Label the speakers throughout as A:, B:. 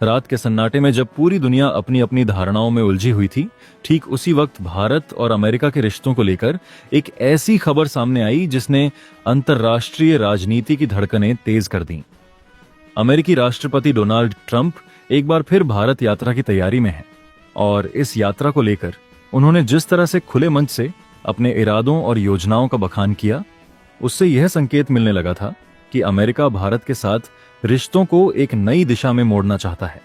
A: रात के सन्नाटे में जब पूरी दुनिया अपनी अपनी धारणाओं में उलझी हुई थी, ठीक उसी वक्त भारत और अमेरिका के रिश्तों को लेकर एक ऐसी खबर सामने आई जिसने अंतर्राष्ट्रीय राजनीति की धड़कनें तेज कर दी। अमेरिकी राष्ट्रपति डोनाल्ड ट्रंप एक बार फिर भारत यात्रा की तैयारी में हैं और इस यात्रा को लेकर उन्होंने जिस तरह से खुले मंच से अपने इरादों और योजनाओं का बखान किया, उससे यह संकेत मिलने लगा था कि अमेरिका भारत के साथ रिश्तों को एक नई दिशा में मोड़ना चाहता है।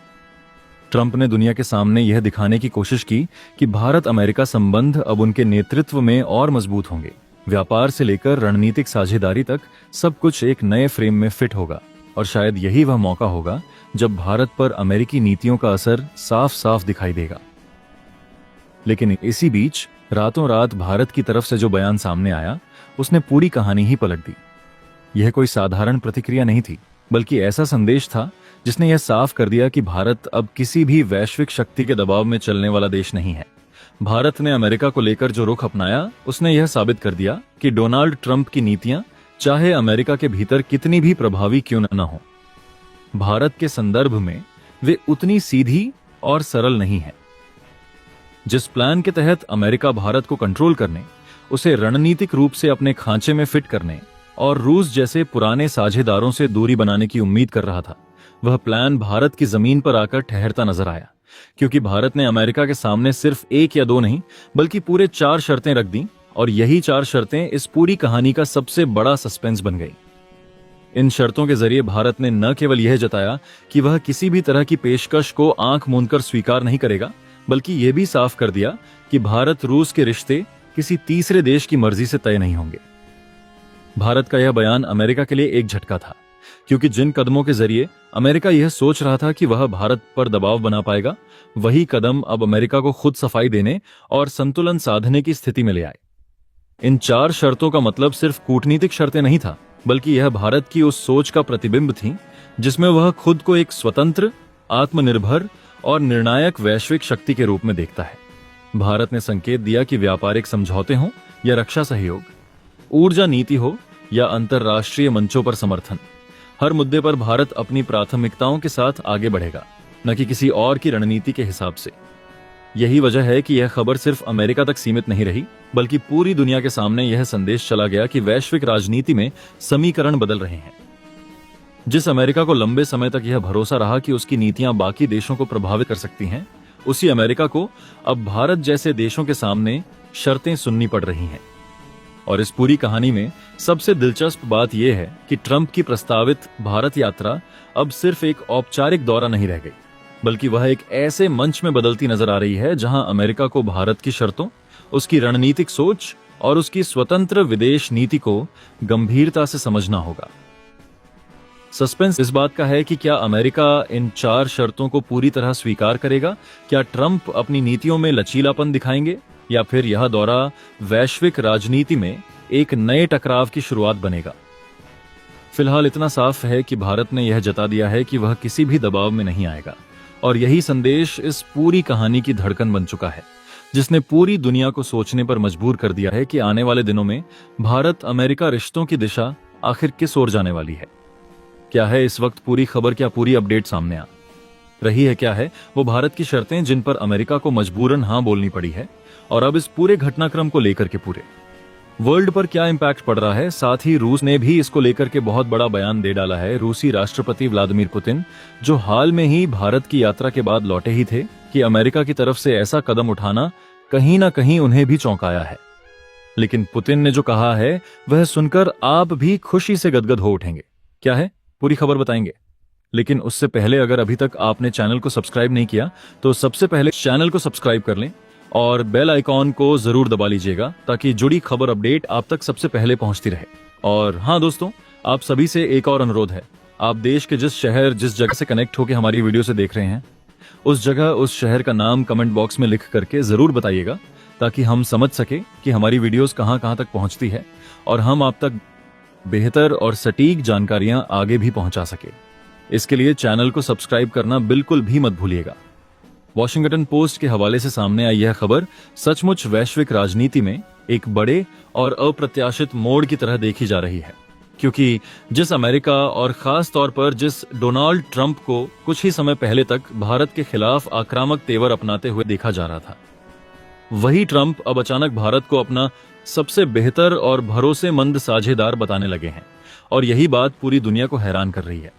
A: ट्रंप ने दुनिया के सामने यह दिखाने की कोशिश की कि भारत अमेरिका संबंध अब उनके नेतृत्व में और मजबूत होंगे। व्यापार से लेकर रणनीतिक साझेदारी तक सब कुछ एक नए फ्रेम में फिट होगा और शायद यही वह मौका होगा जब भारत पर अमेरिकी नीतियों का असर साफ साफ दिखाई देगा। लेकिन इसी बीच रातों रात भारत की तरफ से जो बयान सामने आया, उसने पूरी कहानी ही पलट दी। यह कोई साधारण प्रतिक्रिया नहीं थी, बल्कि ऐसा संदेश था जिसने यह साफ कर दिया कि भारत अब किसी भी वैश्विक शक्ति के दबाव में चलने वाला देश नहीं है। भारत ने अमेरिका को लेकर जो रुख अपनाया, उसने यह साबित कर दिया कि डोनाल्ड ट्रंप की नीतियां चाहे अमेरिका के भीतर कितनी भी प्रभावी क्यों न हो, भारत के संदर्भ में वे उतनी सीधी और सरल नहीं है। जिस प्लान के तहत अमेरिका भारत को कंट्रोल करने, उसे रणनीतिक रूप से अपने खांचे में फिट करने और रूस जैसे पुराने साझेदारों से दूरी बनाने की उम्मीद कर रहा था, वह प्लान भारत की जमीन पर आकर ठहरता नजर आया, क्योंकि भारत ने अमेरिका के सामने सिर्फ एक या दो नहीं बल्कि पूरे 4 शर्तें रख दी और यही 4 शर्तें इस पूरी कहानी का सबसे बड़ा सस्पेंस बन गई। इन शर्तों के जरिए भारत ने न केवल यह जताया कि वह किसी भी तरह की पेशकश को आंख मूंदकर स्वीकार नहीं करेगा, बल्कि यह भी साफ कर दिया कि भारत रूस के रिश्ते किसी तीसरे देश की मर्जी से तय नहीं होंगे। भारत का यह बयान अमेरिका के लिए एक झटका था, क्योंकि जिन कदमों के जरिए अमेरिका यह सोच रहा था कि वह भारत पर दबाव बना पाएगा, वही कदम अब अमेरिका को खुद सफाई देने और संतुलन साधने की स्थिति में ले आए। इन 4 शर्तों का मतलब सिर्फ कूटनीतिक शर्तें नहीं था, बल्कि यह भारत की उस सोच का प्रतिबिंब थी जिसमें वह खुद को एक स्वतंत्र, आत्मनिर्भर और निर्णायक वैश्विक शक्ति के रूप में देखता है। भारत ने संकेत दिया कि व्यापारिक समझौते हों या रक्षा सहयोग, ऊर्जा नीति हो या अंतर्राष्ट्रीय मंचों पर समर्थन, हर मुद्दे पर भारत अपनी प्राथमिकताओं के साथ आगे बढ़ेगा, न कि किसी और की रणनीति के हिसाब से। यही वजह है कि यह खबर सिर्फ अमेरिका तक सीमित नहीं रही, बल्कि पूरी दुनिया के सामने यह संदेश चला गया कि वैश्विक राजनीति में समीकरण बदल रहे हैं। जिस अमेरिका को लंबे समय तक यह भरोसा रहा कि उसकी नीतियां बाकी देशों को प्रभावित कर सकती हैं, उसी अमेरिका को अब भारत जैसे देशों के सामने शर्तें सुननी पड़ रही हैं। और इस पूरी कहानी में सबसे दिलचस्प बात यह है कि ट्रंप की प्रस्तावित भारत यात्रा अब सिर्फ एक औपचारिक दौरा नहीं रह गई, बल्कि वह एक ऐसे मंच में बदलती नजर आ रही है जहां अमेरिका को भारत की शर्तों, उसकी रणनीतिक सोच और उसकी स्वतंत्र विदेश नीति को गंभीरता से समझना होगा। सस्पेंस इस बात का है कि क्या अमेरिका इन 4 शर्तों को पूरी तरह स्वीकार करेगा, क्या ट्रंप अपनी नीतियों में लचीलापन दिखाएंगे, या फिर यह दौरा वैश्विक राजनीति में एक नए टकराव की शुरुआत बनेगा। फिलहाल इतना साफ है कि भारत ने यह जता दिया है कि वह किसी भी दबाव में नहीं आएगा, और यही संदेश इस पूरी कहानी की धड़कन बन चुका है, जिसने पूरी दुनिया को सोचने पर मजबूर कर दिया है कि आने वाले दिनों में भारत अमेरिका रिश्तों की दिशा आखिर किस ओर जाने वाली है। क्या है इस वक्त पूरी खबर, क्या पूरी अपडेट सामने आ रही है, क्या है वो भारत की शर्तें जिन पर अमेरिका को मजबूरन हां बोलनी पड़ी है, और अब इस पूरे घटनाक्रम को लेकर के पूरे वर्ल्ड पर क्या इंपैक्ट पड़ रहा है। साथ ही रूस ने भी इसको लेकर के बहुत बड़ा बयान दे डाला है। रूसी राष्ट्रपति व्लादिमीर पुतिन, जो हाल में ही भारत की यात्रा के बाद लौटे ही थे, कि अमेरिका की तरफ से ऐसा कदम उठाना कहीं ना कहीं उन्हें भी चौंकाया है। लेकिन पुतिन ने जो कहा है वह सुनकर आप भी खुशी से गदगद हो उठेंगे। क्या है पूरी खबर बताएंगे, लेकिन उससे पहले अगर अभी तक आपने चैनल को सब्सक्राइब नहीं किया तो सबसे पहले चैनल को सब्सक्राइब कर लें और बेल आइकॉन को जरूर दबा लीजिएगा, ताकि जुड़ी खबर अपडेट आप तक सबसे पहले पहुंचती रहे। और हाँ दोस्तों, आप सभी से एक और अनुरोध है, आप देश के जिस शहर, जिस जगह से कनेक्ट होकर हमारी वीडियो से देख रहे हैं, उस जगह, उस शहर का नाम कमेंट बॉक्स में लिख करके जरूर बताइएगा, ताकि हम समझ सके कि हमारी वीडियोस कहां कहां तक पहुंचती है और हम आप तक बेहतर और सटीक जानकारियां आगे भी पहुंचा सके। इसके लिए चैनल को सब्सक्राइब करना बिल्कुल भी मत भूलिएगा। वॉशिंगटन पोस्ट के हवाले से सामने आई यह खबर सचमुच वैश्विक राजनीति में एक बड़े और अप्रत्याशित मोड़ की तरह देखी जा रही है। क्योंकि जिस अमेरिका और खास तौर पर जिस डोनाल्ड ट्रंप को कुछ ही समय पहले तक भारत के खिलाफ आक्रामक तेवर अपनाते हुए देखा जा रहा था, वही ट्रंप अब अचानक भारत को अपना सबसे बेहतर और भरोसेमंद साझेदार बताने लगे हैं। और यही बात पूरी दुनिया को हैरान कर रही है।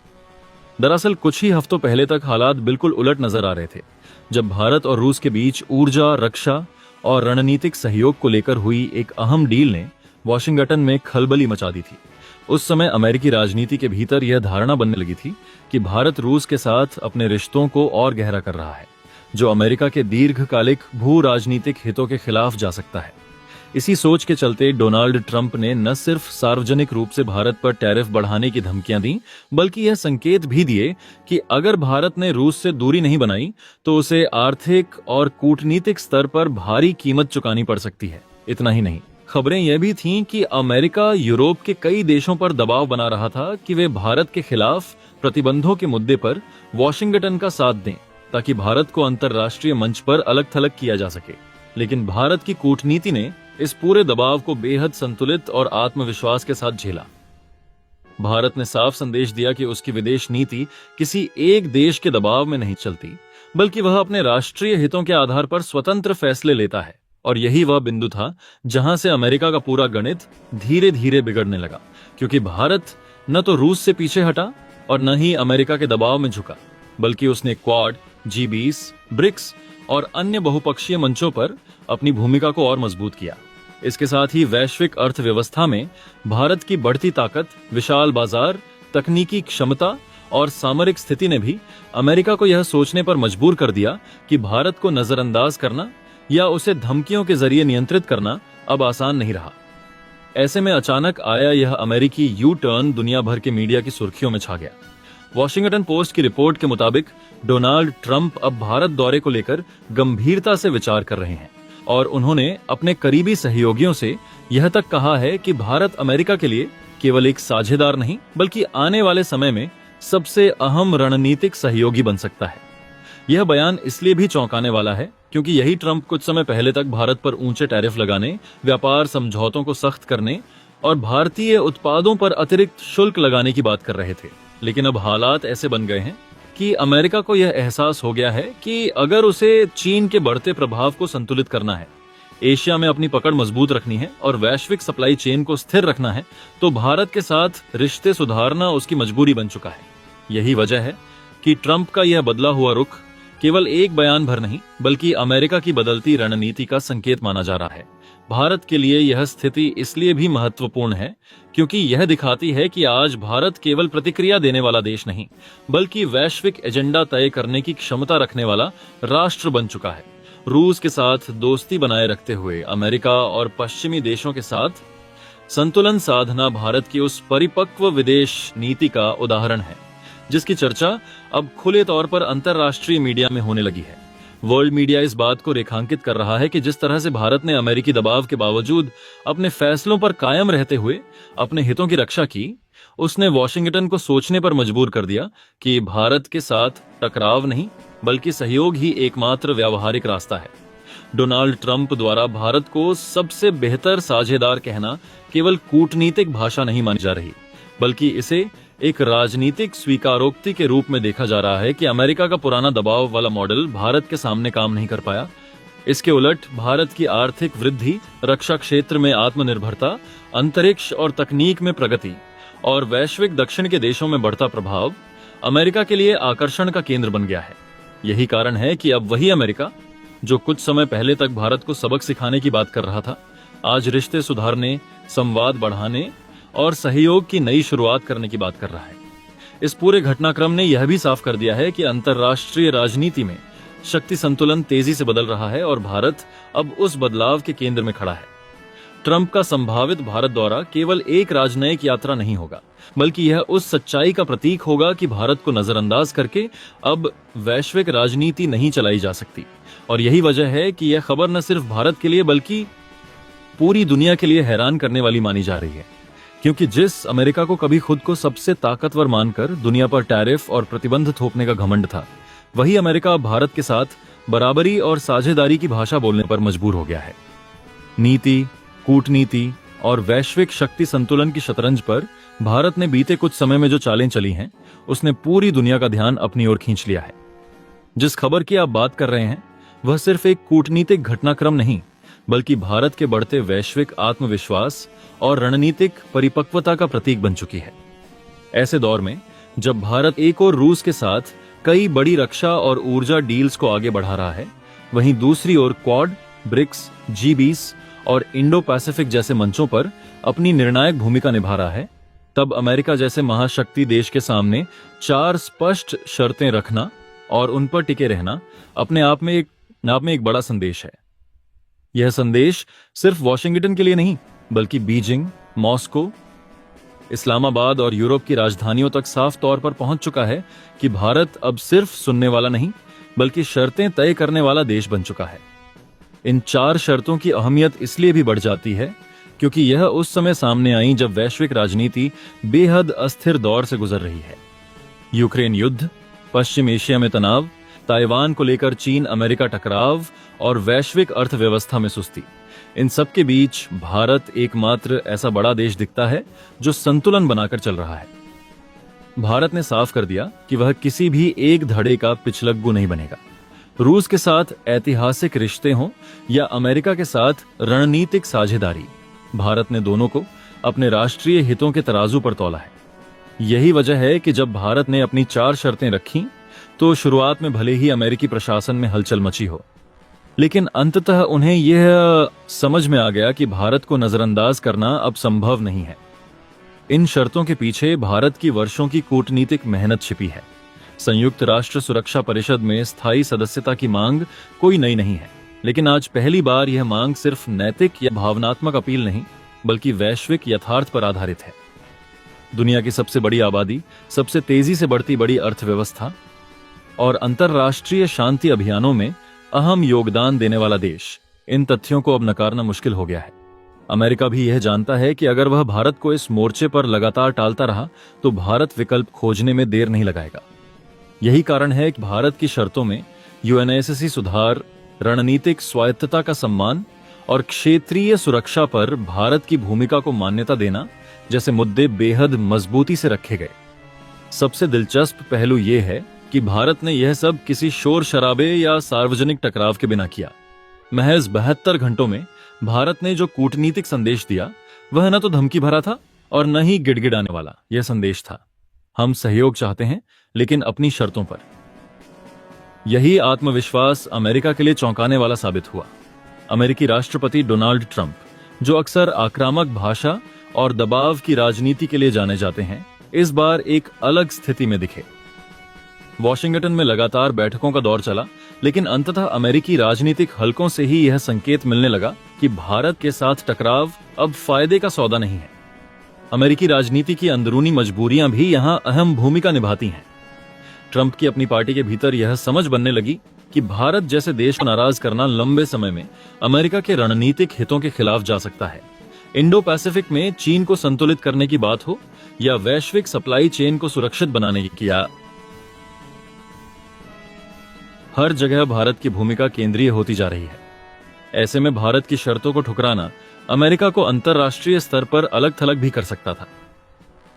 A: दरअसल कुछ ही हफ्तों पहले तक हालात बिल्कुल उलट नजर आ रहे थे, जब भारत और रूस के बीच ऊर्जा, रक्षा और रणनीतिक सहयोग को लेकर हुई एक अहम डील ने वॉशिंगटन में खलबली मचा दी थी। उस समय अमेरिकी राजनीति के भीतर यह धारणा बनने लगी थी कि भारत रूस के साथ अपने रिश्तों को और गहरा कर रहा है, जो अमेरिका के दीर्घकालिक भू राजनीतिक हितों के खिलाफ जा सकता है। इसी सोच के चलते डोनाल्ड ट्रंप ने न सिर्फ सार्वजनिक रूप से भारत पर टैरिफ बढ़ाने की धमकियां दी, बल्कि यह संकेत भी दिए कि अगर भारत ने रूस से दूरी नहीं बनाई तो उसे आर्थिक और कूटनीतिक स्तर पर भारी कीमत चुकानी पड़ सकती है। इतना ही नहीं, खबरें यह भी थीं कि अमेरिका यूरोप के कई देशों पर दबाव बना रहा था कि वे भारत के खिलाफ प्रतिबंधों के मुद्दे पर वॉशिंगटन का साथ दें, ताकि भारत को अंतर्राष्ट्रीय मंच पर अलग थलग किया जा सके। लेकिन भारत की कूटनीति ने इस पूरे दबाव को बेहद संतुलित और आत्मविश्वास के साथ झेला। भारत ने साफ संदेश दिया कि उसकी विदेश नीति किसी एक देश के दबाव में नहीं चलती, बल्कि वह अपने राष्ट्रीय हितों के आधार पर स्वतंत्र फैसले लेता है। और यही वह बिंदु था जहां से अमेरिका का पूरा गणित धीरे धीरे बिगड़ने लगा, क्योंकि भारत न तो रूस से पीछे हटा और न ही अमेरिका के दबाव में झुका, बल्कि उसने क्वाड, G20, ब्रिक्स और अन्य बहुपक्षीय मंचों पर अपनी भूमिका को और मजबूत किया। इसके साथ ही वैश्विक अर्थव्यवस्था में भारत की बढ़ती ताकत, विशाल बाजार, तकनीकी क्षमता और सामरिक स्थिति ने भी अमेरिका को यह सोचने पर मजबूर कर दिया कि भारत को नजरअंदाज करना या उसे धमकियों के जरिए नियंत्रित करना अब आसान नहीं रहा। ऐसे में अचानक आया यह अमेरिकी यू टर्न दुनिया भर के मीडिया की सुर्खियों में छा गया। वॉशिंगटन पोस्ट की रिपोर्ट के मुताबिक डोनाल्ड ट्रंप अब भारत दौरे को लेकर गंभीरता से विचार कर रहे हैं और उन्होंने अपने करीबी सहयोगियों से यह तक कहा है कि भारत अमेरिका के लिए केवल एक साझेदार नहीं, बल्कि आने वाले समय में सबसे अहम रणनीतिक सहयोगी बन सकता है। यह बयान इसलिए भी चौंकाने वाला है क्योंकि यही ट्रंप कुछ समय पहले तक भारत पर ऊंचे टैरिफ लगाने, व्यापार समझौतों को सख्त करने और भारतीय उत्पादों पर अतिरिक्त शुल्क लगाने की बात कर रहे थे। लेकिन अब हालात ऐसे बन गए हैं कि अमेरिका को यह एहसास हो गया है कि अगर उसे चीन के बढ़ते प्रभाव को संतुलित करना है, एशिया में अपनी पकड़ मजबूत रखनी है और वैश्विक सप्लाई चेन को स्थिर रखना है, तो भारत के साथ रिश्ते सुधारना उसकी मजबूरी बन चुका है। यही वजह है कि ट्रंप का यह बदला हुआ रुख केवल एक बयान भर नहीं, बल्कि अमेरिका की बदलती रणनीति का संकेत माना जा रहा है। भारत के लिए यह स्थिति इसलिए भी महत्वपूर्ण है क्योंकि यह दिखाती है कि आज भारत केवल प्रतिक्रिया देने वाला देश नहीं, बल्कि वैश्विक एजेंडा तय करने की क्षमता रखने वाला राष्ट्र बन चुका है। रूस के साथ दोस्ती बनाए रखते हुए अमेरिका और पश्चिमी देशों के साथ संतुलन साधना भारत की उस परिपक्व विदेश नीति का उदाहरण है, जिसकी चर्चा अब खुले तौर पर अंतर्राष्ट्रीय मीडिया में होने लगी है। वर्ल्ड मीडिया इस बात को रेखांकित कर रहा है कि जिस तरह से भारत ने अमेरिकी दबाव के बावजूद अपने फैसलों पर कायम रहते हुए अपने हितों की रक्षा की, उसने वॉशिंगटन को सोचने पर मजबूर कर दिया कि भारत के साथ टकराव नहीं, बल्कि सहयोग ही एकमात्र व्यावहारिक रास्ता है। डोनाल्ड ट्रंप द्वारा भारत को सबसे बेहतर साझेदार कहना केवल कूटनीतिक भाषा नहीं मानी जा रही, बल्कि इसे एक राजनीतिक स्वीकारोक्ति के रूप में देखा जा रहा है कि अमेरिका का पुराना दबाव वाला मॉडल भारत के सामने काम नहीं कर पाया। इसके उलट भारत की आर्थिक वृद्धि, रक्षा क्षेत्र में आत्मनिर्भरता, अंतरिक्ष और तकनीक में प्रगति और वैश्विक दक्षिण के देशों में बढ़ता प्रभाव अमेरिका के लिए आकर्षण का केंद्र बन गया है। यही कारण है कि अब वही अमेरिका जो कुछ समय पहले तक भारत को सबक सिखाने की बात कर रहा था, आज रिश्ते सुधारने, संवाद बढ़ाने और सहयोग की नई शुरुआत करने की बात कर रहा है। इस पूरे घटनाक्रम ने यह भी साफ कर दिया है कि अंतर्राष्ट्रीय राजनीति में शक्ति संतुलन तेजी से बदल रहा है और भारत अब उस बदलाव के केंद्र में खड़ा है। ट्रंप का संभावित भारत दौरा केवल एक राजनयिक यात्रा नहीं होगा, बल्कि यह उस सच्चाई का प्रतीक होगा कि भारत को नजरअंदाज करके अब वैश्विक राजनीति नहीं चलाई जा सकती। और यही वजह है कि यह खबर न सिर्फ भारत के लिए बल्कि पूरी दुनिया के लिए हैरान करने वाली मानी जा रही है, क्योंकि जिस अमेरिका को कभी खुद को सबसे ताकतवर मानकर दुनिया पर टैरिफ और प्रतिबंध थोपने का घमंड था, वही अमेरिका भारत के साथ बराबरी और साझेदारी की भाषा बोलने पर मजबूर हो गया है। नीति, कूटनीति और वैश्विक शक्ति संतुलन की शतरंज पर भारत ने बीते कुछ समय में जो चालें चली हैं, उसने पूरी दुनिया का ध्यान अपनी ओर खींच लिया है। जिस खबर की आप बात कर रहे हैं वह सिर्फ एक कूटनीतिक घटनाक्रम नहीं, बल्कि भारत के बढ़ते वैश्विक आत्मविश्वास और रणनीतिक परिपक्वता का प्रतीक बन चुकी है। ऐसे दौर में जब भारत एक और रूस के साथ कई बड़ी रक्षा और ऊर्जा डील्स को आगे बढ़ा रहा है, वहीं दूसरी ओर क्वाड, ब्रिक्स, G20 और इंडो पैसिफिक जैसे मंचों पर अपनी निर्णायक भूमिका निभा रहा है, तब अमेरिका जैसे महाशक्ति देश के सामने 4 स्पष्ट शर्तें रखना और उन पर टिके रहना अपने आप में एक बड़ा संदेश है। यह संदेश सिर्फ वॉशिंगटन के लिए नहीं, बल्कि बीजिंग, मॉस्को, इस्लामाबाद और यूरोप की राजधानियों तक साफ तौर पर पहुंच चुका है कि भारत अब सिर्फ सुनने वाला नहीं, बल्कि शर्तें तय करने वाला देश बन चुका है। इन 4 शर्तों की अहमियत इसलिए भी बढ़ जाती है क्योंकि यह उस समय सामने आई जब वैश्विक राजनीति बेहद अस्थिर दौर से गुजर रही है। यूक्रेन युद्ध, पश्चिम एशिया में तनाव, ताइवान को लेकर चीन अमेरिका टकराव और वैश्विक अर्थव्यवस्था में सुस्ती, इन सब के बीच भारत एकमात्र ऐसा बड़ा देश दिखता है जो संतुलन बनाकर चल रहा है। भारत ने साफ कर दिया कि वह किसी भी एक धड़े का पिछलग्गू नहीं बनेगा। रूस के साथ ऐतिहासिक रिश्ते हों या अमेरिका के साथ रणनीतिक साझेदारी, भारत ने दोनों को अपने राष्ट्रीय हितों के तराजू पर तौला है। यही वजह है कि जब भारत ने अपनी 4 शर्तें रखी तो शुरुआत में भले ही अमेरिकी प्रशासन में हलचल मची हो, लेकिन अंततः उन्हें यह समझ में आ गया कि भारत को नजरअंदाज करना अब संभव नहीं है। इन शर्तों के पीछे भारत की वर्षों की कूटनीतिक मेहनत छिपी है। संयुक्त राष्ट्र सुरक्षा परिषद में स्थायी सदस्यता की मांग कोई नई नहीं है, लेकिन आज पहली बार यह मांग सिर्फ नैतिक या भावनात्मक अपील नहीं, बल्कि वैश्विक यथार्थ पर आधारित है। दुनिया की सबसे बड़ी आबादी, सबसे तेजी से बढ़ती बड़ी अर्थव्यवस्था और अंतर्राष्ट्रीय शांति अभियानों में अहम योगदान देने वाला देश, इन तथ्यों को अब नकारना मुश्किल हो गया है। अमेरिका भी यह जानता है कि अगर वह भारत को इस मोर्चे पर लगातार टालता रहा तो भारत विकल्प खोजने में देर नहीं लगाएगा। यही कारण है कि भारत की शर्तों में UNSC सुधार, रणनीतिक स्वायत्तता का सम्मान और क्षेत्रीय सुरक्षा पर भारत की भूमिका को मान्यता देना जैसे मुद्दे बेहद मजबूती से रखे गए। सबसे दिलचस्प पहलू यह है कि भारत ने यह सब किसी शोर शराबे या सार्वजनिक टकराव के बिना किया। महज 72 घंटों में भारत ने जो कूटनीतिक संदेश दिया वह न तो धमकी भरा था और न ही गिड़गिड़ाने वाला। यह संदेश था, हम सहयोग चाहते हैं लेकिन अपनी शर्तों पर। यही आत्मविश्वास अमेरिका के लिए चौंकाने वाला साबित हुआ। अमेरिकी राष्ट्रपति डोनाल्ड ट्रंप, जो अक्सर आक्रामक भाषा और दबाव की राजनीति के लिए जाने जाते हैं, इस बार एक अलग स्थिति में दिखे। वॉशिंगटन में लगातार बैठकों का दौर चला, लेकिन अंततः अमेरिकी राजनीतिक हलकों से ही यह संकेत मिलने लगा कि भारत के साथ टकराव अब फायदे का सौदा नहीं है। अमेरिकी राजनीति की अंदरूनी मजबूरियां भी यहां अहम भूमिका निभाती हैं। ट्रंप की अपनी पार्टी के भीतर यह समझ बनने लगी कि भारत जैसे देश को नाराज करना लंबे समय में अमेरिका के रणनीतिक हितों के खिलाफ जा सकता है। इंडो पैसिफिक में चीन को संतुलित करने की बात हो या वैश्विक सप्लाई चेन को सुरक्षित बनाने की, हर जगह भारत की भूमिका केंद्रीय होती जा रही है। ऐसे में भारत की शर्तों को ठुकराना अमेरिका को अंतर्राष्ट्रीय स्तर पर अलग थलग भी कर सकता था।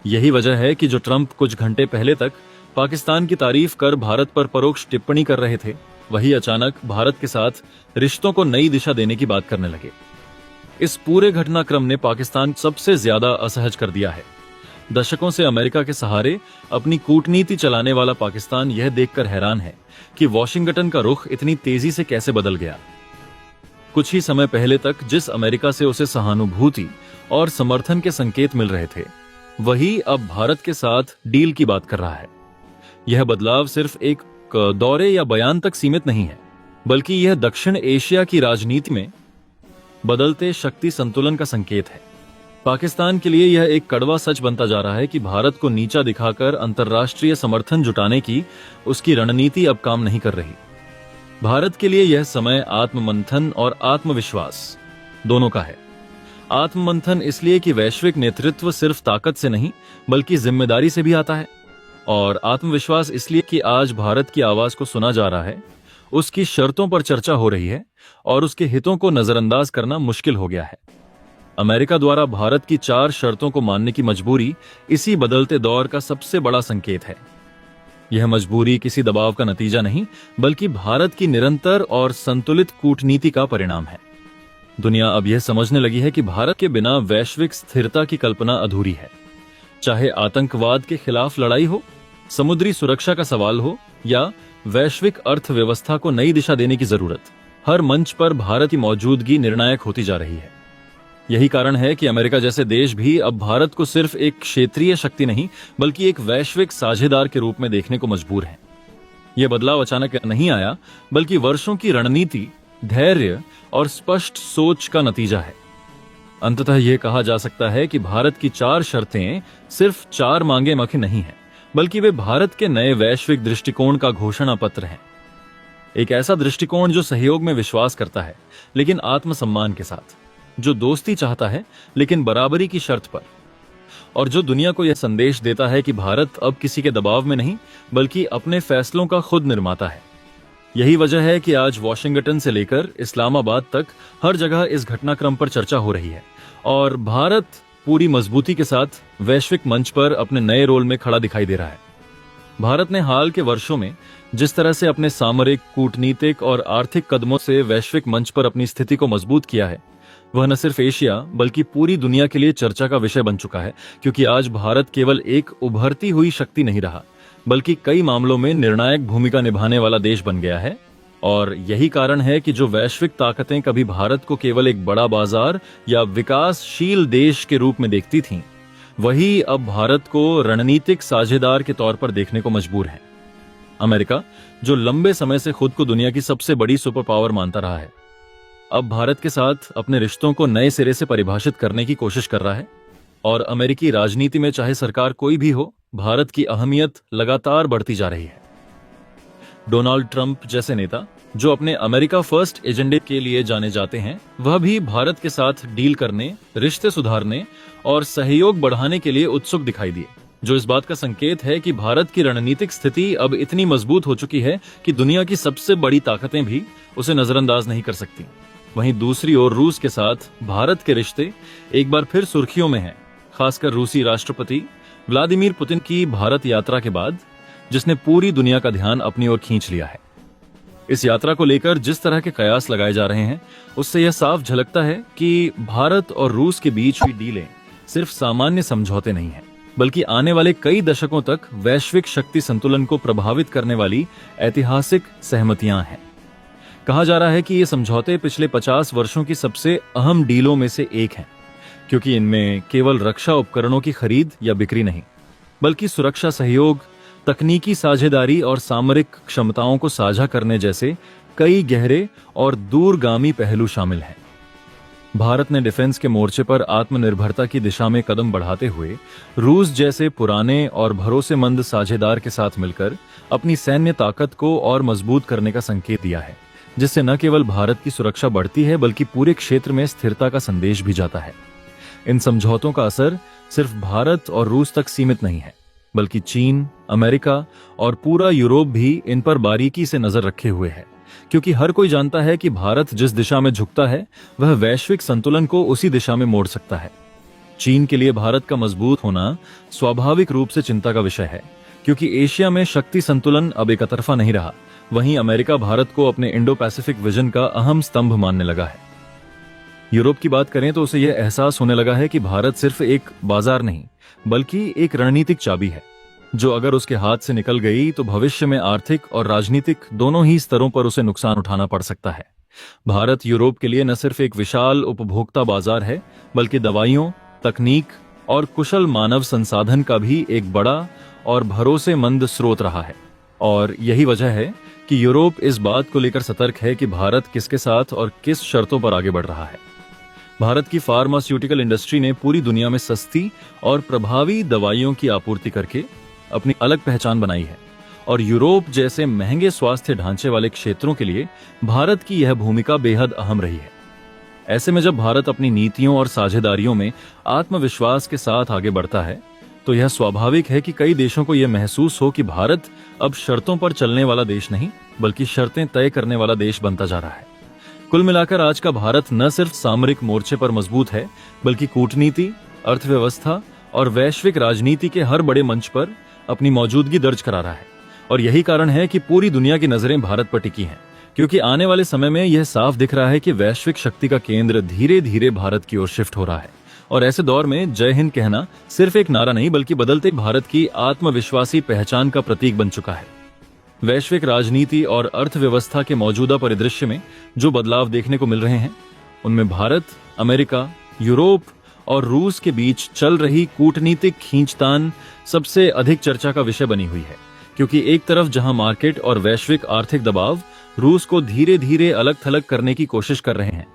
A: यही वजह है कि जो ट्रंप कुछ घंटे पहले तक पाकिस्तान की तारीफ कर भारत पर परोक्ष टिप्पणी कर रहे थे, वही अचानक भारत के साथ रिश्तों को नई दिशा देने की बात करने लगे। इस पूरे घटनाक्रम ने पाकिस्तान सबसे ज्यादा असहज कर दिया है। दशकों से अमेरिका के सहारे अपनी कूटनीति चलाने वाला पाकिस्तान यह देखकर हैरान है कि वॉशिंगटन का रुख इतनी तेजी से कैसे बदल गया। कुछ ही समय पहले तक जिस अमेरिका से उसे सहानुभूति और समर्थन के संकेत मिल रहे थे, वही अब भारत के साथ डील की बात कर रहा है। यह बदलाव सिर्फ एक दौरे या बयान तक सीमित नहीं है, बल्कि यह दक्षिण एशिया की राजनीति में बदलते शक्ति संतुलन का संकेत है। पाकिस्तान के लिए यह एक कड़वा सच बनता जा रहा है कि भारत को नीचा दिखाकर अंतर्राष्ट्रीय समर्थन जुटाने की उसकी रणनीति अब काम नहीं कर रही। भारत के लिए यह समय आत्ममंथन और आत्मविश्वास दोनों का है। आत्ममंथन इसलिए कि वैश्विक नेतृत्व सिर्फ ताकत से नहीं बल्कि जिम्मेदारी से भी आता है, और आत्मविश्वास इसलिए कि आज भारत की आवाज को सुना जा रहा है, उसकी शर्तों पर चर्चा हो रही है और उसके हितों को नजरअंदाज करना मुश्किल हो गया है। अमेरिका द्वारा भारत की 4 शर्तों को मानने की मजबूरी इसी बदलते दौर का सबसे बड़ा संकेत है। यह मजबूरी किसी दबाव का नतीजा नहीं, बल्कि भारत की निरंतर और संतुलित कूटनीति का परिणाम है। दुनिया अब यह समझने लगी है कि भारत के बिना वैश्विक स्थिरता की कल्पना अधूरी है। चाहे आतंकवाद के खिलाफ लड़ाई हो, समुद्री सुरक्षा का सवाल हो या वैश्विक अर्थव्यवस्था को नई दिशा देने की जरूरत, हर मंच पर भारत की मौजूदगी निर्णायक होती जा रही है। यही कारण है कि अमेरिका जैसे देश भी अब भारत को सिर्फ एक क्षेत्रीय शक्ति नहीं, बल्कि एक वैश्विक साझेदार के रूप में देखने को मजबूर है। यह बदलाव अचानक नहीं आया, बल्कि वर्षों की रणनीति, धैर्य और स्पष्ट सोच का नतीजा है। अंततः यह कहा जा सकता है कि भारत की 4 शर्तें सिर्फ 4 मांगे मखे नहीं हैं, बल्कि वे भारत के नए वैश्विक दृष्टिकोण का घोषणा पत्र हैं। एक ऐसा दृष्टिकोण जो सहयोग में विश्वास करता है, लेकिन आत्मसम्मान के साथ, जो दोस्ती चाहता है लेकिन बराबरी की शर्त पर, और जो दुनिया को यह संदेश देता है कि भारत अब किसी के दबाव में नहीं, बल्कि अपने फैसलों का खुद निर्माता है। यही वजह है कि आज वॉशिंगटन से लेकर इस्लामाबाद तक हर जगह इस घटनाक्रम पर चर्चा हो रही है, और भारत पूरी मजबूती के साथ वैश्विक मंच पर अपने नए रोल में खड़ा दिखाई दे रहा है। भारत ने हाल के वर्षों में जिस तरह से अपने सामरिक, कूटनीतिक और आर्थिक कदमों से वैश्विक मंच पर अपनी स्थिति को मजबूत किया है, वह न सिर्फ एशिया बल्कि पूरी दुनिया के लिए चर्चा का विषय बन चुका है, क्योंकि आज भारत केवल एक उभरती हुई शक्ति नहीं रहा, बल्कि कई मामलों में निर्णायक भूमिका निभाने वाला देश बन गया है। और यही कारण है कि जो वैश्विक ताकतें कभी भारत को केवल एक बड़ा बाजार या विकासशील देश के रूप में देखती थीं, वही अब भारत को रणनीतिक साझेदार के तौर पर देखने को मजबूर है। अमेरिका, जो लंबे समय से खुद को दुनिया की सबसे बड़ी सुपर पावर मानता रहा है, अब भारत के साथ अपने रिश्तों को नए सिरे से परिभाषित करने की कोशिश कर रहा है। और अमेरिकी राजनीति में चाहे सरकार कोई भी हो, भारत की अहमियत लगातार बढ़ती जा रही है। डोनाल्ड ट्रंप जैसे नेता, जो अपने अमेरिका फर्स्ट एजेंडे के लिए जाने जाते हैं, वह भी भारत के साथ डील करने, रिश्ते सुधारने और सहयोग बढ़ाने के लिए उत्सुक दिखाई दिए, जो इस बात का संकेत है कि भारत की रणनीतिक स्थिति अब इतनी मजबूत हो चुकी है कि दुनिया की सबसे बड़ी ताकतें भी उसे नजरअंदाज नहीं कर सकती। वहीं दूसरी ओर रूस के साथ भारत के रिश्ते एक बार फिर सुर्खियों में हैं, खासकर रूसी राष्ट्रपति व्लादिमीर पुतिन की भारत यात्रा के बाद, जिसने पूरी दुनिया का ध्यान अपनी ओर खींच लिया है। इस यात्रा को लेकर जिस तरह के कयास लगाए जा रहे हैं, उससे यह साफ झलकता है कि भारत और रूस के बीच हुई डीलें सिर्फ सामान्य समझौते नहीं हैं, बल्कि आने वाले कई दशकों तक वैश्विक शक्ति संतुलन को प्रभावित करने वाली ऐतिहासिक सहमतियां हैं। कहा जा रहा है कि ये समझौते पिछले 50 वर्षों की सबसे अहम डीलों में से एक हैं, क्योंकि इनमें केवल रक्षा उपकरणों की खरीद या बिक्री नहीं, बल्कि सुरक्षा सहयोग, तकनीकी साझेदारी और सामरिक क्षमताओं को साझा करने जैसे कई गहरे और दूरगामी पहलू शामिल हैं। भारत ने डिफेंस के मोर्चे पर आत्मनिर्भरता की दिशा में कदम बढ़ाते हुए रूस जैसे पुराने और भरोसेमंद साझेदार के साथ मिलकर अपनी सैन्य ताकत को और मजबूत करने का संकेत दिया है, जिससे न केवल भारत की सुरक्षा बढ़ती है, बल्कि पूरे क्षेत्र में स्थिरता का संदेश भी जाता है। इन समझौतों का असर सिर्फ भारत और रूस तक सीमित नहीं है, बल्कि चीन, अमेरिका और पूरा यूरोप भी इन पर बारीकी से नजर रखे हुए है, क्योंकि हर कोई जानता है कि भारत जिस दिशा में झुकता है, वह वैश्विक संतुलन को उसी दिशा में मोड़ सकता है। चीन के लिए भारत का मजबूत होना स्वाभाविक रूप से चिंता का विषय है, क्योंकि एशिया में शक्ति संतुलन अब एक तरफा नहीं रहा। वहीं अमेरिका भारत को अपने इंडो पैसिफिक विजन का अहम स्तंभ मानने लगा है। यूरोप की बात करें तो उसे यह एहसास होने लगा है कि भारत सिर्फ एक बाजार नहीं, बल्कि एक रणनीतिक चाबी है, जो अगर उसके हाथ से निकल गई तो भविष्य में आर्थिक और राजनीतिक दोनों ही स्तरों पर उसे नुकसान उठाना पड़ सकता है। भारत यूरोप के लिए न सिर्फ एक विशाल उपभोक्ता बाजार है, बल्कि दवाइयों, तकनीक और कुशल मानव संसाधन का भी एक बड़ा और भरोसेमंद स्रोत रहा है। और यही वजह है कि यूरोप इस बात को लेकर सतर्क है कि भारत किसके साथ और किस शर्तों पर आगे बढ़ रहा है। भारत की फार्मास्यूटिकल इंडस्ट्री ने पूरी दुनिया में सस्ती और प्रभावी दवाइयों की आपूर्ति करके अपनी अलग पहचान बनाई है, और यूरोप जैसे महंगे स्वास्थ्य ढांचे वाले क्षेत्रों के लिए भारत की यह भूमिका बेहद अहम रही है। ऐसे में जब भारत अपनी नीतियों और साझेदारियों में आत्मविश्वास के साथ आगे बढ़ता है, तो यह स्वाभाविक है कि कई देशों को यह महसूस हो कि भारत अब शर्तों पर चलने वाला देश नहीं, बल्कि शर्तें तय करने वाला देश बनता जा रहा है। कुल मिलाकर आज का भारत न सिर्फ सामरिक मोर्चे पर मजबूत है, बल्कि कूटनीति, अर्थव्यवस्था और वैश्विक राजनीति के हर बड़े मंच पर अपनी मौजूदगी दर्ज करा रहा है। और यही कारण है कि पूरी दुनिया की नजरें भारत पर टिकी हैं, क्योंकि आने वाले समय में यह साफ दिख रहा है कि वैश्विक शक्ति का केंद्र धीरे धीरे भारत की ओर शिफ्ट हो रहा है। और ऐसे दौर में जय हिंद कहना सिर्फ एक नारा नहीं, बल्कि बदलते भारत की आत्मविश्वासी पहचान का प्रतीक बन चुका है। वैश्विक राजनीति और अर्थव्यवस्था के मौजूदा परिदृश्य में जो बदलाव देखने को मिल रहे हैं, उनमें भारत, अमेरिका, यूरोप और रूस के बीच चल रही कूटनीतिक खींचतान सबसे अधिक चर्चा का विषय बनी हुई है। क्योंकि एक तरफ जहां मार्केट और वैश्विक आर्थिक दबाव रूस को धीरे धीरे अलग थलग करने की कोशिश कर रहे हैं,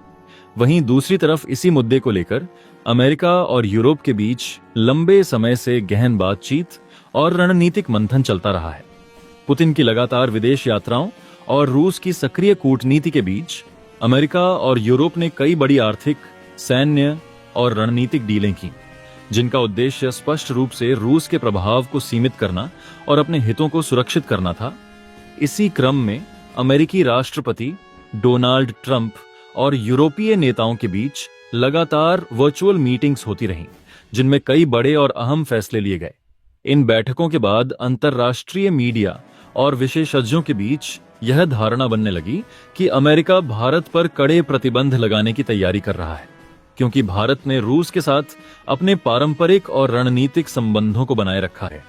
A: वहीं दूसरी तरफ इसी मुद्दे को लेकर अमेरिका और यूरोप के बीच लंबे समय से गहन बातचीत और रणनीतिक मंथन चलता रहा है। पुतिन की लगातार विदेश यात्राओं और रूस की सक्रिय कूटनीति के बीच अमेरिका और यूरोप ने कई बड़ी आर्थिक, सैन्य और रणनीतिक डीलें की, जिनका उद्देश्य स्पष्ट रूप से रूस के प्रभाव को सीमित करना और अपने हितों को सुरक्षित करना था। इसी क्रम में अमेरिकी राष्ट्रपति डोनाल्ड ट्रंप और यूरोपीय नेताओं के बीच लगातार वर्चुअल मीटिंग्स होती रहीं, जिनमें कई बड़े और अहम फैसले लिए गए। इन बैठकों के बाद अंतर्राष्ट्रीय मीडिया और विशेषज्ञों के बीच यह धारणा बनने लगी कि अमेरिका भारत पर कड़े प्रतिबंध लगाने की तैयारी कर रहा है, क्योंकि भारत ने रूस के साथ अपने पारंपरिक और रणनीतिक संबंधों को बनाए रखा है।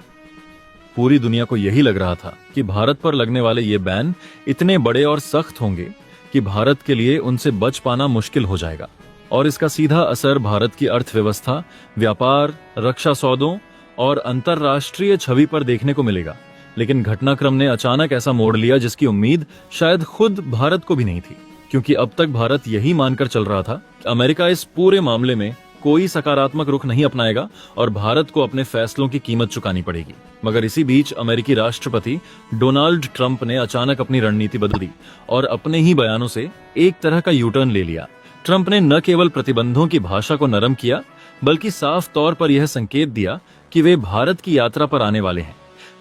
A: पूरी दुनिया को यही लग रहा था कि भारत पर लगने वाले ये बैन इतने बड़े और सख्त होंगे कि भारत के लिए उनसे बच पाना मुश्किल हो जाएगा, और इसका सीधा असर भारत की अर्थव्यवस्था, व्यापार, रक्षा सौदों और अंतर्राष्ट्रीय छवि पर देखने को मिलेगा। लेकिन घटनाक्रम ने अचानक ऐसा मोड़ लिया जिसकी उम्मीद शायद खुद भारत को भी नहीं थी, क्योंकि अब तक भारत यही मानकर चल रहा था कि अमेरिका इस पूरे मामले में कोई सकारात्मक रुख नहीं अपनाएगा और भारत को अपने फैसलों की कीमत चुकानी पड़ेगी। मगर इसी बीच अमेरिकी राष्ट्रपति डोनाल्ड ट्रंप ने अचानक अपनी रणनीति बदल दी और अपने ही बयानों से एक तरह का यू टर्न ले लिया। ट्रंप ने न केवल प्रतिबंधों की भाषा को नरम किया, बल्कि साफ तौर पर यह संकेत दिया कि वे भारत की यात्रा पर आने वाले हैं,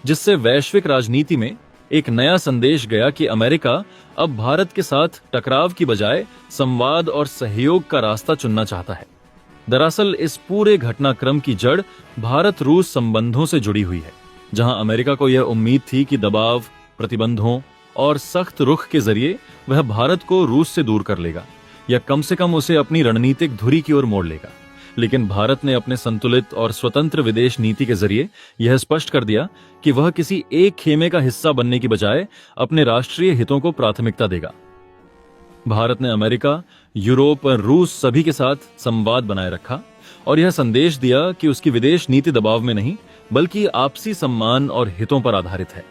A: जिससे वैश्विक राजनीति में एक नया संदेश गया कि अमेरिका अब भारत के साथ टकराव की बजाय संवाद और सहयोग का रास्ता चुनना चाहता है। दरअसल इस पूरे घटनाक्रम की जड़ भारत रूस संबंधों से जुड़ी हुई है, जहां अमेरिका को यह उम्मीद थी कि दबाव, प्रतिबंधों और सख्त रुख के जरिए वह भारत को रूस से दूर कर लेगा, या कम से कम उसे अपनी रणनीतिक धुरी की ओर मोड़ लेगा। लेकिन भारत ने अपने संतुलित और स्वतंत्र विदेश नीति के जरिए यह स्पष्ट कर दिया कि वह किसी एक खेमे का हिस्सा बनने की बजाय अपने राष्ट्रीय हितों को प्राथमिकता देगा। भारत ने अमेरिका, यूरोप और रूस सभी के साथ संवाद बनाए रखा और यह संदेश दिया कि उसकी विदेश नीति दबाव में नहीं, बल्कि आपसी सम्मान और हितों पर आधारित है।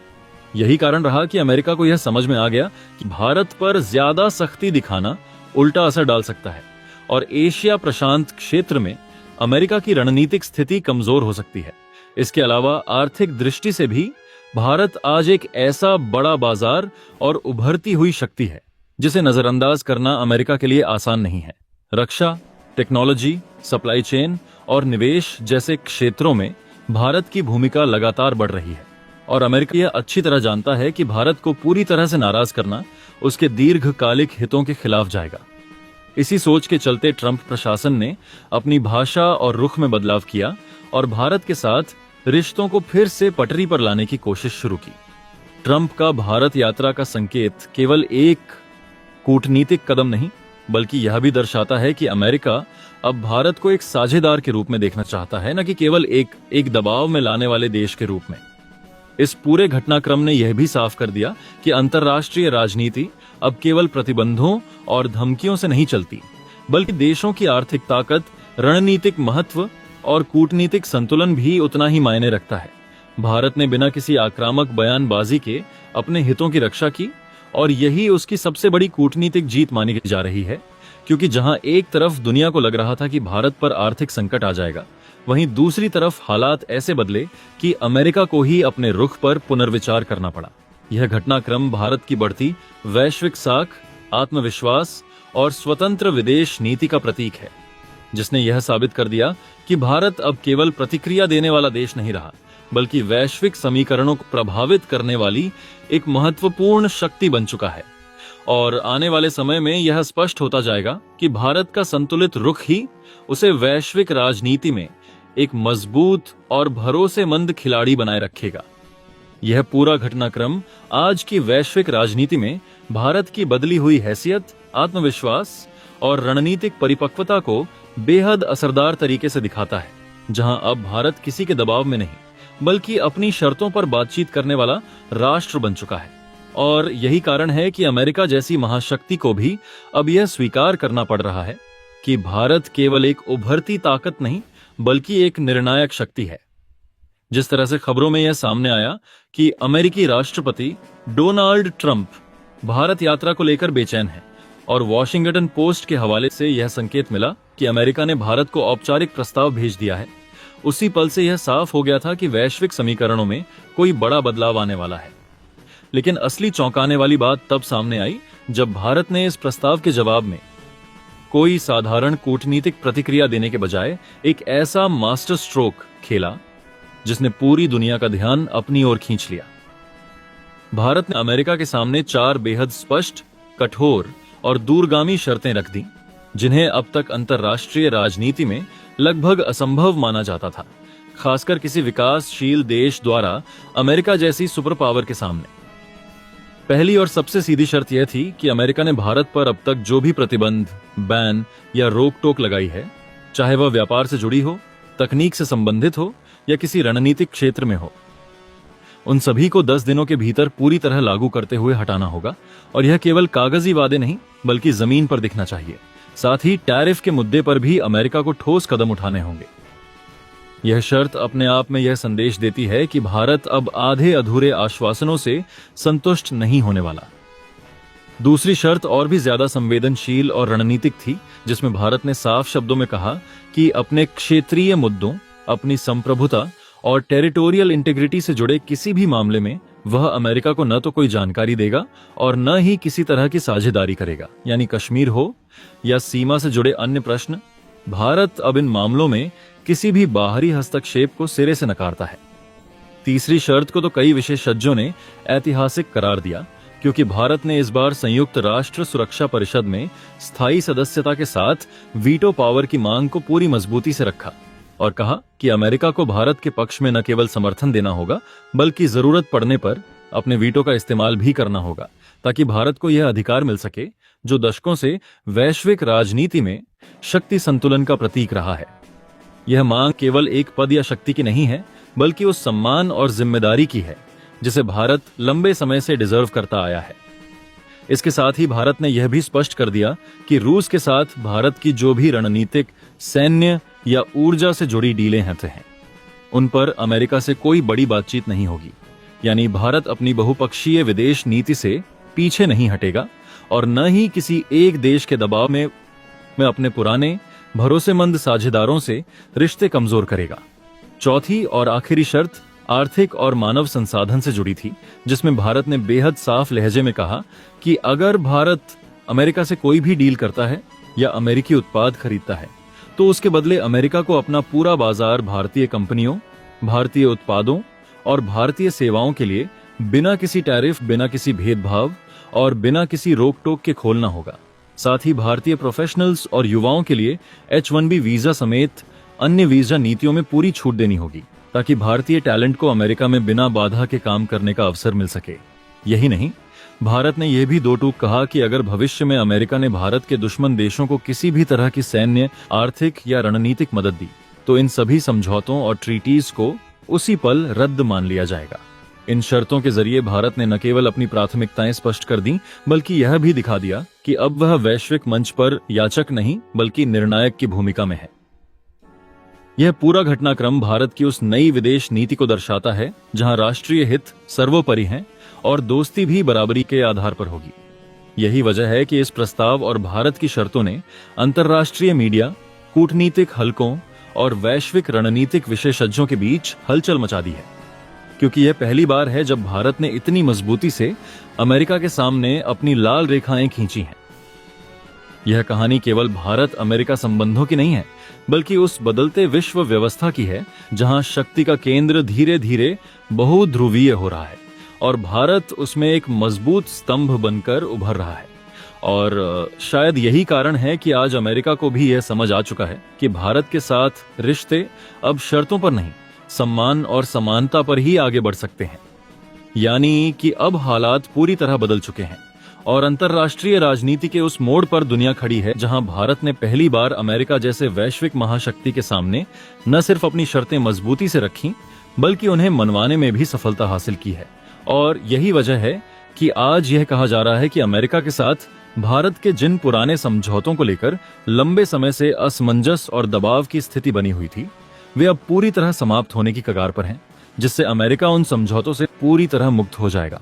A: यही कारण रहा कि अमेरिका को यह समझ में आ गया कि भारत पर ज्यादा सख्ती दिखाना उल्टा असर डाल सकता है और एशिया प्रशांत क्षेत्र में अमेरिका की रणनीतिक स्थिति कमजोर हो सकती है। इसके अलावा आर्थिक दृष्टि से भी भारत आज एक ऐसा बड़ा बाजार और उभरती हुई शक्ति है जिसे नजरअंदाज करना अमेरिका के लिए आसान नहीं है। रक्षा, टेक्नोलॉजी, सप्लाई चेन और निवेश जैसे क्षेत्रों में भारत की भूमिका लगातार बढ़ रही है और अमेरिका यह अच्छी तरह जानता है कि भारत को पूरी तरह से नाराज करना उसके दीर्घकालिक हितों के खिलाफ जाएगा। इसी सोच के चलते ट्रंप प्रशासन ने अपनी भाषा और रुख में बदलाव किया और भारत के साथ रिश्तों को फिर से पटरी पर लाने की कोशिश शुरू की। ट्रंप का भारत यात्रा का संकेत केवल एक कूटनीतिक कदम नहीं, बल्कि यह भी दर्शाता है कि अमेरिका अब भारत को एक साझेदार के रूप में देखना चाहता है, न कि केवल एक दबाव में लाने वाले देश के रूप में। इस पूरे घटनाक्रम ने यह भी साफ कर दिया कि अंतर्राष्ट्रीय राजनीति अब केवल प्रतिबंधों और धमकियों से नहीं चलती, बल्कि देशों की आर्थिक ताकत, रणनीतिक महत्व और कूटनीतिक संतुलन भी उतना ही मायने रखता है। भारत ने बिना किसी आक्रामक बयानबाजी के अपने हितों की रक्षा की और यही उसकी सबसे बड़ी कूटनीतिक जीत मानी जा रही है, क्योंकि जहां एक तरफ दुनिया को लग रहा था कि भारत पर आर्थिक संकट आ जाएगा, वहीं दूसरी तरफ हालात ऐसे बदले कि अमेरिका को ही अपने रुख पर पुनर्विचार करना पड़ा। यह घटनाक्रम भारत की बढ़ती वैश्विक साख, आत्मविश्वास और स्वतंत्र विदेश नीति का प्रतीक है, जिसने यह साबित कर दिया कि भारत अब केवल प्रतिक्रिया देने वाला देश नहीं रहा, बल्कि वैश्विक समीकरणों को प्रभावित करने वाली एक महत्वपूर्ण शक्ति बन चुका है। और आने वाले समय में यह स्पष्ट होता जाएगा कि भारत का संतुलित रुख ही उसे वैश्विक राजनीति में एक मजबूत और भरोसेमंद खिलाड़ी बनाए रखेगा। यह पूरा घटनाक्रम आज की वैश्विक राजनीति में भारत की बदली हुई हैसियत, आत्मविश्वास और रणनीतिक परिपक्वता को बेहद असरदार तरीके से दिखाता है, जहां अब भारत किसी के दबाव में नहीं बल्कि अपनी शर्तों पर बातचीत करने वाला राष्ट्र बन चुका है। और यही कारण है कि अमेरिका जैसी महाशक्ति को भी अब यह स्वीकार करना पड़ रहा है कि भारत केवल एक उभरती ताकत नहीं बल्कि एक निर्णायक शक्ति है। जिस तरह से खबरों में यह सामने आया कि अमेरिकी राष्ट्रपति डोनाल्ड ट्रंप भारत यात्रा को लेकर बेचैन है और वॉशिंगटन पोस्ट के हवाले से यह संकेत मिला कि अमेरिका ने भारत को औपचारिक प्रस्ताव भेज दिया है, उसी पल से यह साफ हो गया था कि वैश्विक समीकरणों में कोई बड़ा बदलाव आने वाला है। लेकिन असली चौंकाने वाली बात तब सामने आई जब भारत ने इस प्रस्ताव के जवाब में कोई साधारण कूटनीतिक प्रतिक्रिया देने के बजाय एक ऐसा मास्टर स्ट्रोक खेला जिसने पूरी दुनिया का ध्यान अपनी ओर खींच लिया। भारत ने अमेरिका के सामने 4 बेहद स्पष्ट, कठोर और दूरगामी शर्तें रख दी, जिन्हें अब तक अंतर्राष्ट्रीय राजनीति में लगभग असंभव माना जाता था, खासकर किसी विकासशील देश द्वारा अमेरिका जैसी सुपर पावर के सामने। पहली और सबसे सीधी शर्त यह थी कि अमेरिका ने भारत पर अब तक जो भी प्रतिबंध, बैन या रोक टोक लगाई है, चाहे वह व्यापार से जुड़ी हो, तकनीक से संबंधित हो या किसी रणनीतिक क्षेत्र में हो, उन सभी को 10 दिनों के भीतर पूरी तरह लागू करते हुए हटाना होगा। और यह केवल कागजी वादे नहीं बल्कि जमीन पर दिखना चाहिए। साथ ही टैरिफ के मुद्दे पर भी अमेरिका को ठोस कदम उठाने होंगे। यह शर्त अपने आप में यह संदेश देती है कि भारत अब आधे अधूरे आश्वासनों से संतुष्ट नहीं होने वाला। दूसरी शर्त और भी ज्यादा संवेदनशील और रणनीतिक थी, जिसमें भारत ने साफ शब्दों में कहा कि अपने क्षेत्रीय मुद्दों, अपनी संप्रभुता और टेरिटोरियल इंटीग्रिटी से जुड़े किसी भी मामले में वह अमेरिका को न तो कोई जानकारी देगा और न ही किसी तरह की साझेदारी करेगा। यानी कश्मीर हो या सीमा से जुड़े अन्य प्रश्न, भारत अब इन मामलों में किसी भी बाहरी हस्तक्षेप को सिरे से नकारता है। तीसरी शर्त को तो कई विशेषज्ञों ने ऐतिहासिक करार दिया, क्योंकि भारत ने इस बार संयुक्त राष्ट्र सुरक्षा परिषद में स्थायी सदस्यता के साथ वीटो पावर की मांग को पूरी मजबूती से रखा और कहा कि अमेरिका को भारत के पक्ष में न केवल समर्थन देना होगा बल्कि जरूरत पड़ने पर अपने वीटो का इस्तेमाल भी करना होगा, ताकि भारत को यह अधिकार मिल सके जो दशकों से वैश्विक राजनीति में शक्ति संतुलन का प्रतीक रहा है। यह मांग केवल एक पद या शक्ति की नहीं है बल्कि उस सम्मान और जिम्मेदारी की है जिसे भारत लंबे समय से डिजर्व करता आया है। इसके साथ ही भारत ने यह भी स्पष्ट कर दिया कि रूस के साथ भारत की जो भी रणनीतिक, सैन्य या ऊर्जा से जुड़ी डीलें हैं, उन पर अमेरिका से कोई बड़ी बातचीत नहीं होगी। यानी भारत अपनी बहुपक्षीय विदेश नीति से पीछे नहीं हटेगा और न ही किसी एक देश के दबाव में अपने पुराने भरोसेमंद साझेदारों से रिश्ते कमजोर करेगा। चौथी और आखिरी शर्त आर्थिक और मानव संसाधन से जुड़ी थी, जिसमें भारत ने बेहद साफ लहजे में कहा कि अगर भारत अमेरिका से कोई भी डील करता है या अमेरिकी उत्पाद खरीदता है तो उसके बदले अमेरिका को अपना पूरा बाजार भारतीय कंपनियों, भारतीय उत्पादों और भारतीय सेवाओं के लिए बिना किसी टैरिफ, बिना किसी भेदभाव और बिना किसी रोक टोक के खोलना होगा। साथ ही भारतीय प्रोफेशनल्स और युवाओं के लिए H-1B वीजा समेत अन्य वीजा नीतियों में पूरी छूट देनी होगी, ताकि भारतीय टैलेंट को अमेरिका में बिना बाधा के काम करने का अवसर मिल सके। यही नहीं, भारत ने यह भी दो टूक कहा कि अगर भविष्य में अमेरिका ने भारत के दुश्मन देशों को किसी भी तरह की सैन्य, आर्थिक या रणनीतिक मदद दी तो इन सभी समझौतों और ट्रीटीज को उसी पल रद्द मान लिया जाएगा। इन शर्तों के जरिए भारत ने न केवल अपनी प्राथमिकताएं स्पष्ट कर दी बल्कि यह भी दिखा दिया कि अब वह वैश्विक मंच पर याचक नहीं बल्कि निर्णायक की भूमिका में है। यह पूरा घटनाक्रम भारत की उस नई विदेश नीति को दर्शाता है जहां राष्ट्रीय हित सर्वोपरि हैं और दोस्ती भी बराबरी के आधार पर होगी। यही वजह है कि इस प्रस्ताव और भारत की शर्तों ने अंतर्राष्ट्रीय मीडिया, कूटनीतिक हलकों और वैश्विक रणनीतिक विशेषज्ञों के बीच हलचल मचा दी है, क्योंकि यह पहली बार है जब भारत ने इतनी मजबूती से अमेरिका के सामने अपनी लाल रेखाएं खींची हैं। यह कहानी केवल भारत अमेरिका संबंधों की नहीं है बल्कि उस बदलते विश्व व्यवस्था की है जहां शक्ति का केंद्र धीरे धीरे बहुध्रुवीय हो रहा है और भारत उसमें एक मजबूत स्तंभ बनकर उभर रहा है। और शायद यही कारण है कि आज अमेरिका को भी यह समझ आ चुका है कि भारत के साथ रिश्ते अब शर्तों पर नहीं, सम्मान और समानता पर ही आगे बढ़ सकते हैं। यानी कि अब हालात पूरी तरह बदल चुके हैं और अंतर्राष्ट्रीय राजनीति के उस मोड़ पर दुनिया खड़ी है जहां भारत ने पहली बार अमेरिका जैसे वैश्विक महाशक्ति के सामने न सिर्फ अपनी शर्तें मजबूती से रखी, बल्कि उन्हें मनवाने में भी सफलता हासिल की है। और यही वजह है कि आज यह कहा जा रहा है कि अमेरिका के साथ भारत के जिन पुराने समझौतों को लेकर लंबे समय से असमंजस और दबाव की स्थिति बनी हुई थी, वे अब पूरी तरह समाप्त होने की कगार पर हैं, जिससे अमेरिका उन समझौतों से पूरी तरह मुक्त हो जाएगा।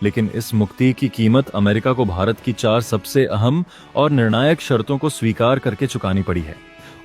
A: लेकिन इस मुक्ति की कीमत अमेरिका को भारत की 4 सबसे अहम और निर्णायक शर्तों को स्वीकार करके चुकानी पड़ी है।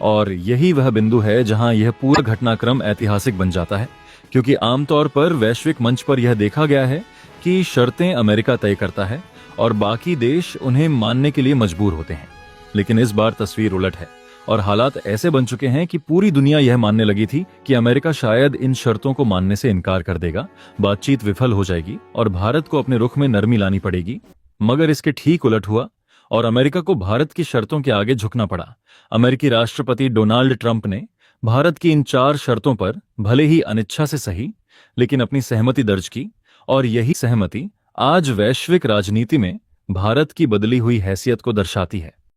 A: और यही वह बिंदु है जहां यह पूरा घटनाक्रम ऐतिहासिक बन जाता है, क्योंकि आमतौर पर वैश्विक मंच पर यह देखा गया है कि शर्तें अमेरिका तय करता है और बाकी देश उन्हें मानने के लिए मजबूर होते हैं। लेकिन इस बार तस्वीर उलट है और हालात ऐसे बन चुके हैं कि पूरी दुनिया यह मानने लगी थी कि अमेरिका शायद इन शर्तों को मानने से इनकार कर देगा, बातचीत विफल हो जाएगी और भारत को अपने रुख में नरमी लानी पड़ेगी। मगर इसके ठीक उलट हुआ और अमेरिका को भारत की शर्तों के आगे झुकना पड़ा। अमेरिकी राष्ट्रपति डोनाल्ड ट्रंप ने भारत की इन 4 शर्तों पर भले ही अनिच्छा से सही, लेकिन अपनी सहमति दर्ज की और यही सहमति आज वैश्विक राजनीति में भारत की बदली हुई हैसियत को दर्शाती है।